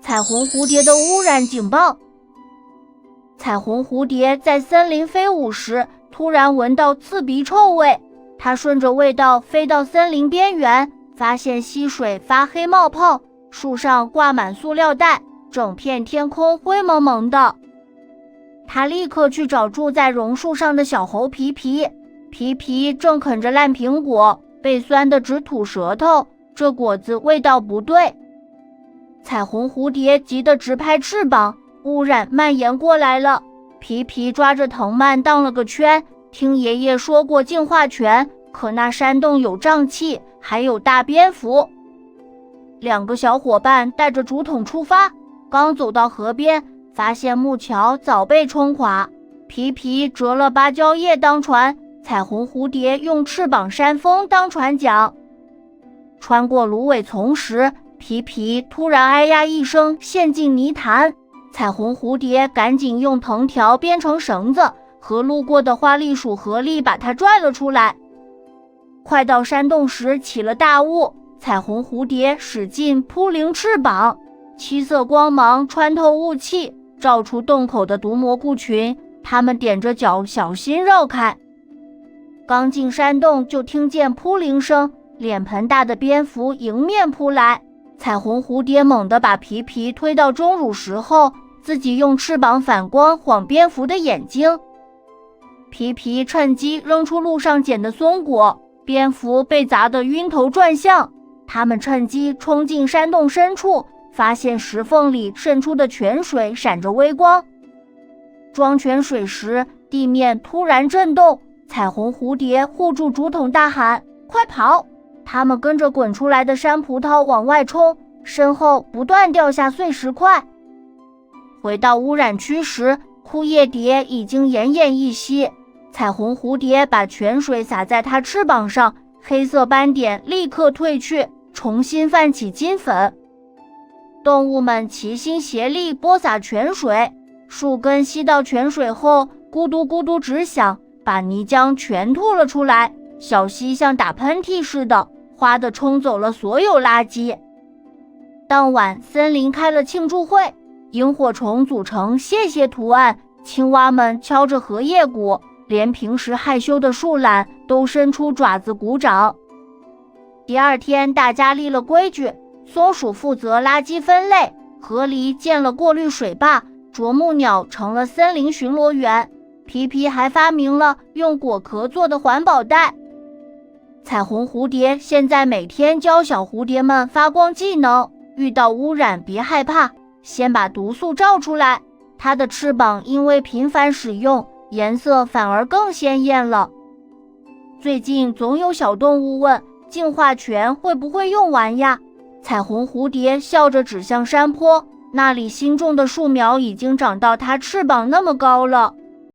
彩虹蝴蝶的污染警报。彩虹蝴蝶在森林飞舞时，突然闻到刺鼻臭味，它顺着味道飞到森林边缘，发现溪水发黑冒泡，树上挂满塑料袋，整片天空灰蒙蒙的。它立刻去找住在榕树上的小猴皮皮，皮皮正啃着烂苹果，被酸得直吐舌头，这果子味道不对。彩虹蝴蝶急得直拍翅膀，污染蔓延过来了。皮皮抓着藤蔓荡了个圈，听爷爷说过净化泉，可那山洞有瘴气，还有大蝙蝠。两个小伙伴带着竹筒出发，刚走到河边，发现木桥早被冲垮。皮皮折了芭蕉叶当船，彩虹蝴蝶用翅膀扇风当船桨。穿过芦苇丛时，皮皮突然哎呀一声陷进泥潭，彩虹蝴蝶赶紧用藤条编成绳子，和路过的花栗鼠合力把它拽了出来。快到山洞时起了大雾，彩虹蝴蝶使劲扑棱翅膀，七色光芒穿透雾气，照出洞口的毒蘑菇群，它们踮着脚小心绕开。刚进山洞就听见扑棱声，脸盆大的蝙蝠迎面扑来，彩虹蝴蝶猛地把皮皮推到钟乳石后，自己用翅膀反光晃蝙蝠的眼睛。皮皮趁机扔出路上捡的松果，蝙蝠被砸得晕头转向。他们趁机冲进山洞深处，发现石缝里渗出的泉水闪着微光。装泉水时，地面突然震动，彩虹蝴蝶护住竹筒大喊：快跑！他们跟着滚出来的山葡萄往外冲，身后不断掉下碎石块。回到污染区时，枯叶蝶已经奄奄一息，彩虹蝴蝶把泉水洒在它翅膀上，黑色斑点立刻褪去，重新泛起金粉。动物们齐心协力播撒泉水，树根吸到泉水后咕嘟咕嘟直响，把泥浆全吐了出来，小溪像打喷嚏似的，哗地冲走了所有垃圾。当晚森林开了庆祝会，萤火虫组成谢谢图案，青蛙们敲着荷叶鼓，连平时害羞的树懒都伸出爪子鼓掌。第二天大家立了规矩，松鼠负责垃圾分类，河狸建了过滤水坝，啄木鸟成了森林巡逻员，皮皮还发明了用果壳做的环保袋。彩虹蝴蝶现在每天教小蝴蝶们发光技能，遇到污染别害怕，先把毒素照出来。它的翅膀因为频繁使用，颜色反而更鲜艳了。最近总有小动物问，净化泉会不会用完呀？彩虹蝴蝶笑着指向山坡，那里新种的树苗已经长到它翅膀那么高了。